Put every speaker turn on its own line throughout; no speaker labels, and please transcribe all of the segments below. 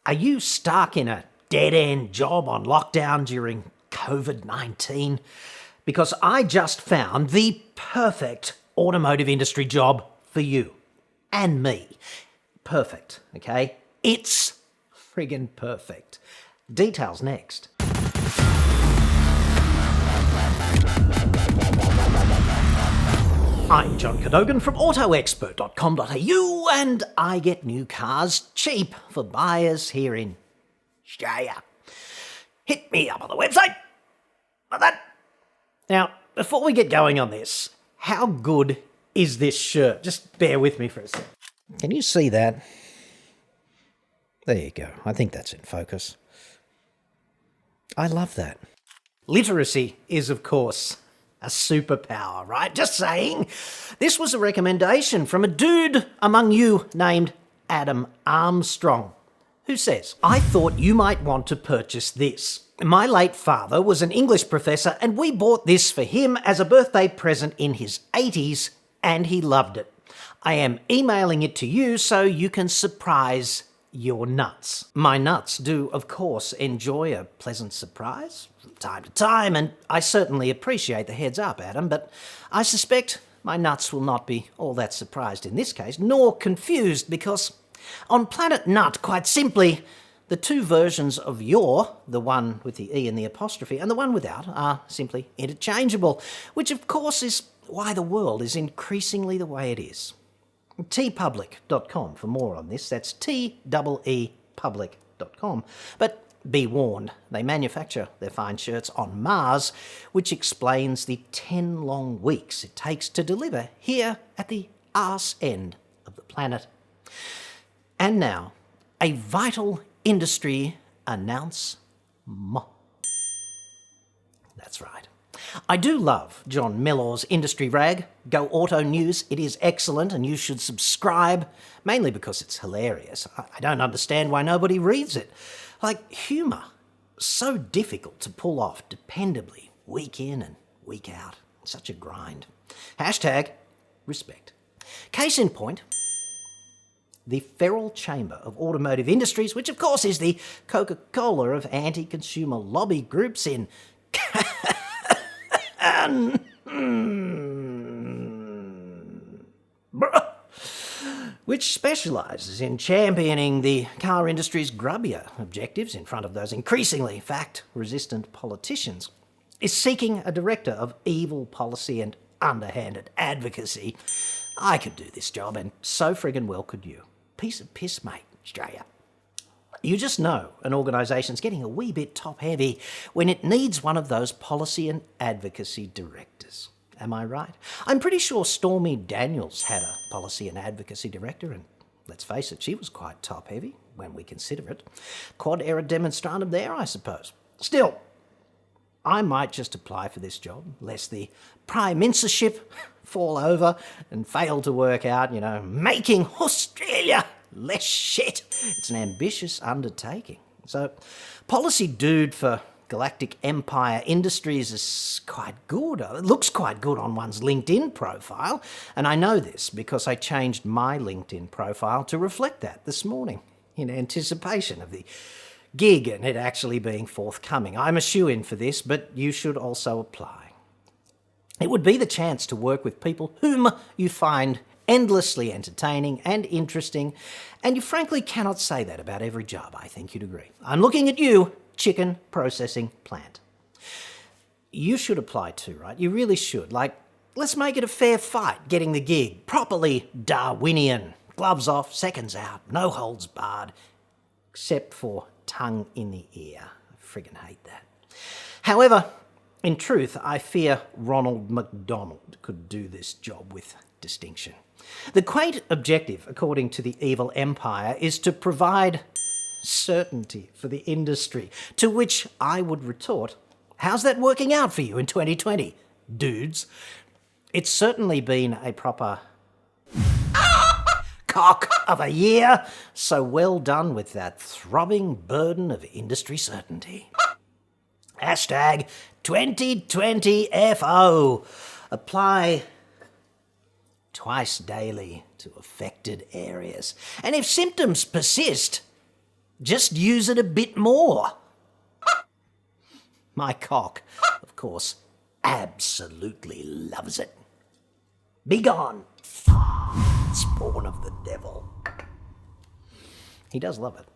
Are you stuck in a dead-end job on lockdown during COVID-19? Because I just found the perfect automotive industry job for you and me. Perfect, okay? It's friggin' perfect. Details next. I'm John Cadogan from AutoExpert.com.au, and I get new cars cheap for buyers here in Straya. Hit me up on the website like that. Now, before we get going on this, how good is this shirt? Just bear with me for a sec. Can you see that? There you go. I think that's in focus. I love that. Literacy is, of course, a superpower, right? Just saying. This was a recommendation from a dude among you named Adam Armstrong, who says, I thought you might want to purchase this. My late father was an English professor and we bought this for him as a birthday present in his 80s and he loved it. I am emailing it to you so you can surprise your nuts. My nuts do, of course, enjoy a pleasant surprise from time to time, and I certainly appreciate the heads up, Adam, but I suspect my nuts will not be all that surprised in this case, nor confused, because on Planet Nut, quite simply, the two versions of your, the one with the E and the apostrophe, and the one without, are simply interchangeable, which of course is why the world is increasingly the way it is. tpublic.com for more on this. That's TEEpublic.com. But be warned, they manufacture their fine shirts on Mars, which explains the 10 long weeks it takes to deliver here at the arse end of the planet. And now, a vital industry announcement. That's right. I do love John Mellor's industry rag, Go Auto News. It is excellent and you should subscribe, mainly because it's hilarious. I don't understand why nobody reads it. Like, humour, so difficult to pull off dependably, week in and week out. Such a grind. Hashtag respect. Case in point, the feral chamber of automotive industries, which of course is the Coca-Cola of anti-consumer lobby groups in which specialises in championing the car industry's grubbier objectives in front of those increasingly fact-resistant politicians, is seeking a director of evil policy and underhanded advocacy. I could do this job, and so friggin' well could you. Piece of piss, mate, Straya. You just know an organisation's getting a wee bit top-heavy when it needs one of those policy and advocacy directors. Am I right? I'm pretty sure Stormy Daniels had a policy and advocacy director, and let's face it, she was quite top-heavy when we consider it. Quad era demonstratum there, I suppose. Still, I might just apply for this job, lest the Prime Ministership fall over and fail to work out, making Australia less shit. It's an ambitious undertaking. So, policy dude for Galactic Empire Industries is quite good. It looks quite good on one's LinkedIn profile, and I know this because I changed my LinkedIn profile to reflect that this morning in anticipation of the gig and it actually being forthcoming. I'm a shoo-in for this, but you should also apply. It would be the chance to work with people whom you find endlessly entertaining and interesting, and you frankly cannot say that about every job, I think you'd agree. I'm looking at you, chicken processing plant. You should apply too, right? You really should. Let's make it a fair fight getting the gig. Properly Darwinian. Gloves off, seconds out, no holds barred, except for tongue in the ear. I friggin' hate that. However, in truth, I fear Ronald McDonald could do this job with distinction. The quaint objective, according to the evil empire, is to provide certainty for the industry, to which I would retort, how's that working out for you in 2020, dudes? It's certainly been a proper cock of a year, so well done with that throbbing burden of industry certainty. Hashtag 2020FO. Apply twice daily to affected areas. And if symptoms persist, Just use it a bit more. My cock, of course, absolutely loves it. Be gone, spawn of the devil. He does love it.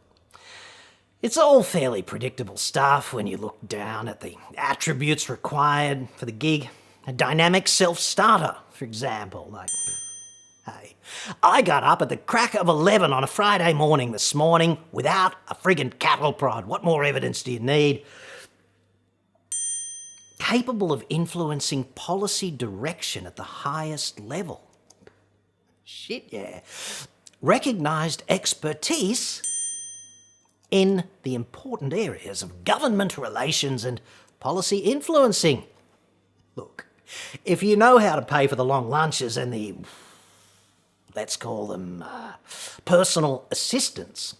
It's all fairly predictable stuff when you look down at the attributes required for the gig. A dynamic self-starter, for example, like, hey, I got up at the crack of 11 on a Friday morning this morning without a friggin' cattle prod. What more evidence do you need? Capable of influencing policy direction at the highest level. Shit, yeah. Recognised expertise in the important areas of government relations and policy influencing. Look, if you know how to pay for the long lunches and the, let's call them, personal assistants,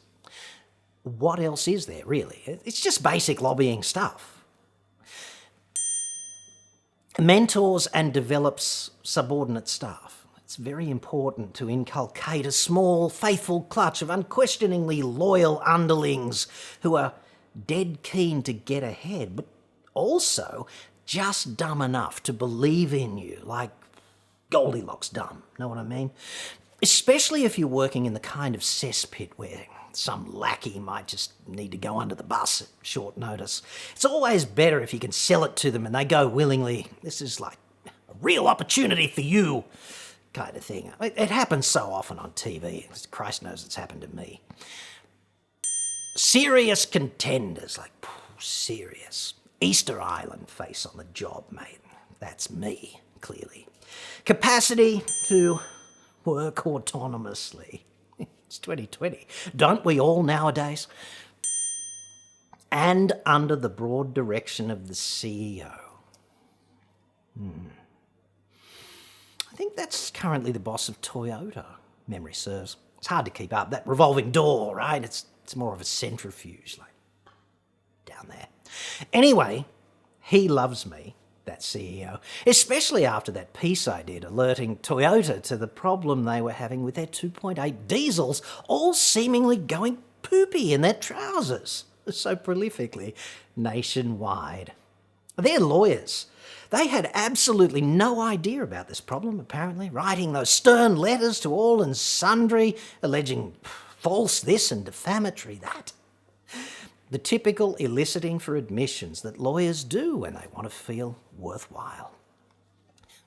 what else is there, really? It's just basic lobbying stuff. Mentors and develops subordinate staff. It's very important to inculcate a small, faithful clutch of unquestioningly loyal underlings who are dead keen to get ahead, but also just dumb enough to believe in you, like Goldilocks dumb, know what I mean? Especially if you're working in the kind of cesspit where some lackey might just need to go under the bus at short notice. It's always better if you can sell it to them and they go willingly. This is like a real opportunity for you kind of thing. It happens so often on TV. Christ knows it's happened to me. Serious contenders, like serious. Easter Island face on the job, mate. That's me, clearly. Capacity to work autonomously. It's 2020. Don't we all nowadays? And under the broad direction of the CEO. I think that's currently the boss of Toyota, memory serves. It's hard to keep up. That revolving door, right? It's more of a centrifuge, like down there. Anyway, he loves me, that CEO, especially after that piece I did alerting Toyota to the problem they were having with their 2.8 diesels all seemingly going poopy in their trousers so prolifically nationwide. They're lawyers. They had absolutely no idea about this problem, apparently, writing those stern letters to all and sundry, alleging false this and defamatory that. The typical eliciting for admissions that lawyers do when they want to feel worthwhile.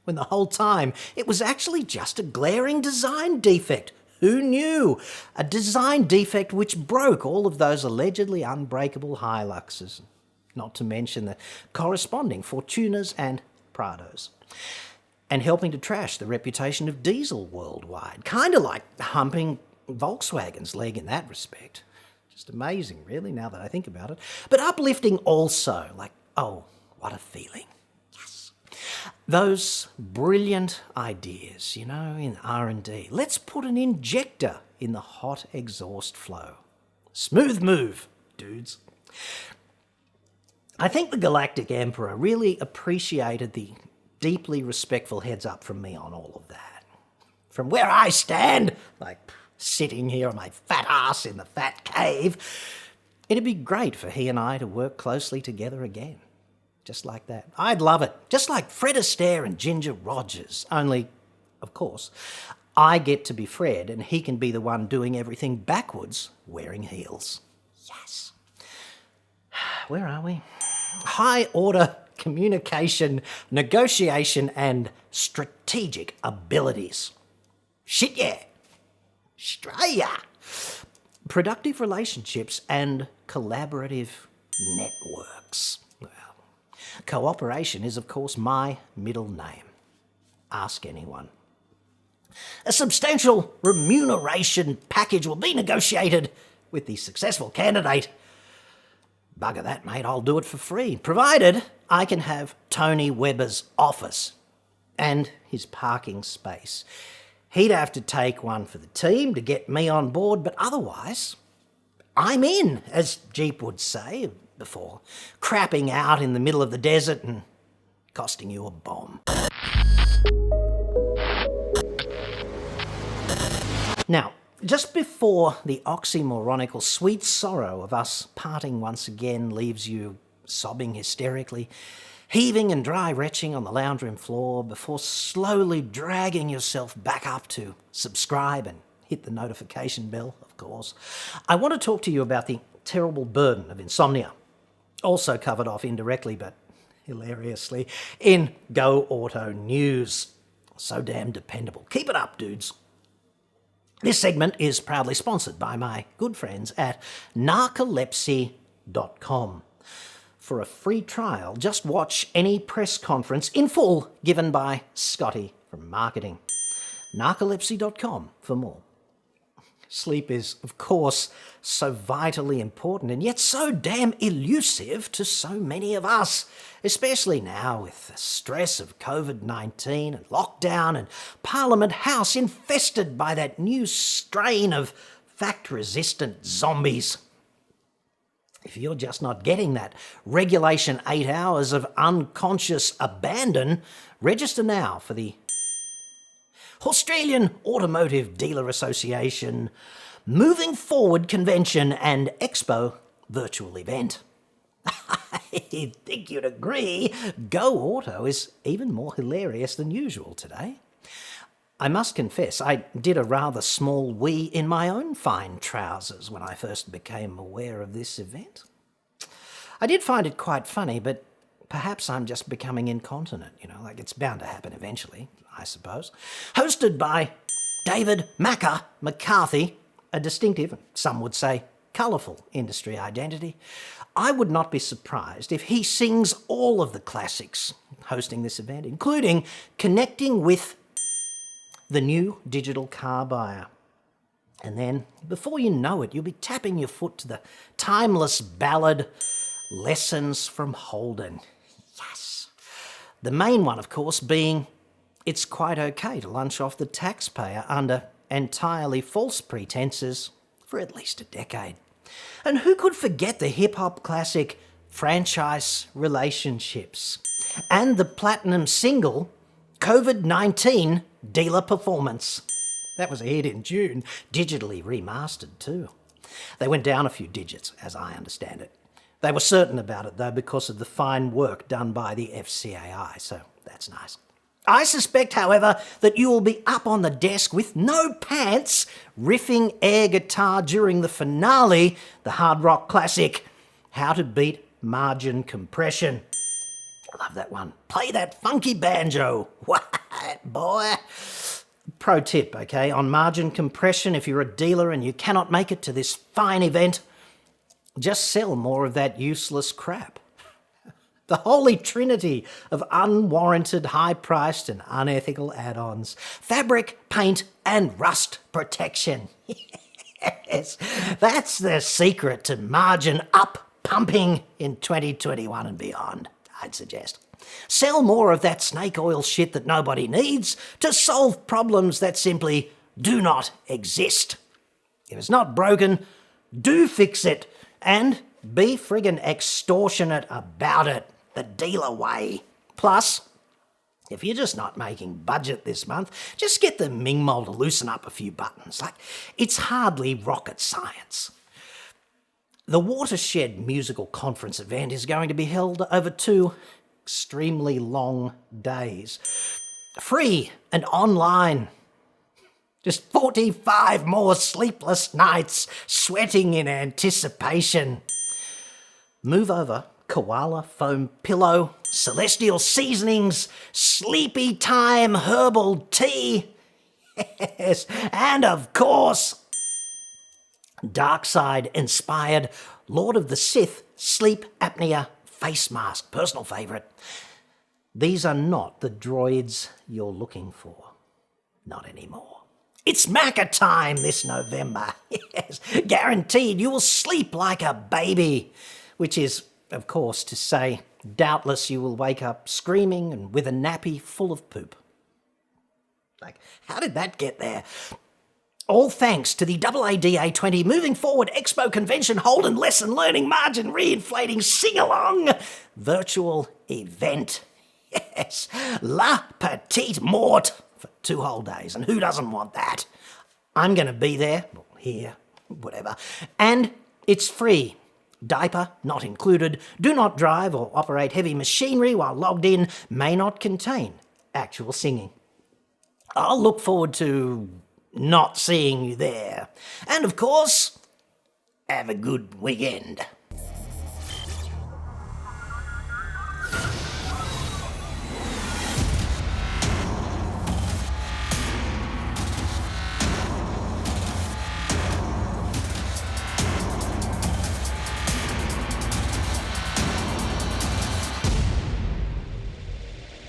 When the whole time it was actually just a glaring design defect. Who knew? A design defect which broke all of those allegedly unbreakable Hiluxes, not to mention the corresponding Fortunas and Prados, and helping to trash the reputation of diesel worldwide. Kind of like humping Volkswagen's leg in that respect. Just amazing, really, now that I think about it. But uplifting also, like, oh, what a feeling. Yes. Those brilliant ideas, you know, in R&D. Let's put an injector in the hot exhaust flow. Smooth move, dudes. I think the Galactic Emperor really appreciated the deeply respectful heads up from me on all of that. From where I stand, like sitting here on my fat ass in the fat cave, it'd be great for he and I to work closely together again. Just like that. I'd love it. Just like Fred Astaire and Ginger Rogers. Only, of course, I get to be Fred and he can be the one doing everything backwards, wearing heels. Yes. Where are we? High order communication, negotiation, and strategic abilities. Shit, yeah. Straya. Productive relationships and collaborative networks. Well, cooperation is, of course, my middle name. Ask anyone. A substantial remuneration package will be negotiated with the successful candidate. Bugger that, mate, I'll do it for free, provided I can have Tony Webber's office and his parking space. He'd have to take one for the team to get me on board, but otherwise, I'm in, as Jeep would say, before crapping out in the middle of the desert and costing you a bomb. Now, Just before the oxymoronical sweet sorrow of us parting once again leaves you sobbing hysterically, heaving and dry retching on the lounge room floor before slowly dragging yourself back up to subscribe and hit the notification bell, of course, I want to talk to you about the terrible burden of insomnia, also covered off indirectly but hilariously in Go Auto News. So damn dependable. Keep it up, dudes. This segment is proudly sponsored by my good friends at narcolepsy.com. For a free trial, just watch any press conference in full given by Scotty from marketing. Narcolepsy.com for more. Sleep is, of course, so vitally important and yet so damn elusive to so many of us, especially now with the stress of COVID-19 and lockdown and Parliament House infested by that new strain of fact-resistant zombies. If you're just not getting that regulation 8 hours of unconscious abandon, register now for the Australian Automotive Dealer Association Moving Forward Convention and Expo virtual event. I think you'd agree, Go Auto is even more hilarious than usual today. I must confess, I did a rather small wee in my own fine trousers when I first became aware of this event. I did find it quite funny, but perhaps I'm just becoming incontinent, like it's bound to happen eventually, I suppose. Hosted by David Macca McCarthy, a distinctive, some would say colourful industry identity. I would not be surprised if he sings all of the classics hosting this event, including connecting with the new digital car buyer. And then, before you know it, you'll be tapping your foot to the timeless ballad, Lessons from Holden. Yes. The main one, of course, being it's quite okay to lunch off the taxpayer under entirely false pretenses for at least a decade. And who could forget the hip-hop classic Franchise Relationships and the platinum single COVID-19 Dealer Performance. That was a hit in June, digitally remastered too. They went down a few digits, as I understand it. They were certain about it, though, because of the fine work done by the FCAI, so that's nice. I suspect, however, that you will be up on the desk with no pants, riffing air guitar during the finale, the hard rock classic, How to Beat Margin Compression. I love that one. Play that funky banjo. What, boy? Pro tip, okay, on margin compression, if you're a dealer and you cannot make it to this fine event, just sell more of that useless crap. The holy trinity of unwarranted, high-priced and unethical add-ons. Fabric, paint and rust protection. Yes, that's the secret to margin up pumping in 2021 and beyond, I'd suggest. Sell more of that snake oil shit that nobody needs to solve problems that simply do not exist. If it's not broken, do fix it and be friggin' extortionate about it, the dealer way. Plus, if you're just not making budget this month, just get the Ming Mole to loosen up a few buttons. It's hardly rocket science. The Watershed Musical Conference event is going to be held over 2 extremely long days. Free and online. Just 45 more sleepless nights, sweating in anticipation. Move over, koala foam pillow, celestial seasonings, sleepy time herbal tea. Yes, and of course, dark side inspired Lord of the Sith sleep apnea face mask, personal favourite. These are not the droids you're looking for. Not anymore. It's Macca time this November. Yes, guaranteed you will sleep like a baby, which is, of course, to say, doubtless you will wake up screaming and with a nappy full of poop. How did that get there? All thanks to the AADA20 Moving Forward Expo Convention Holden Lesson Learning Margin Reinflating Sing-Along virtual event. Yes, La Petite Mort for 2 whole days, and who doesn't want that? I'm going to be there, or here, whatever, and it's free. Diaper not included. Do not drive or operate heavy machinery while logged in. May not contain actual singing. I'll look forward to not seeing you there. And of course, have a good weekend.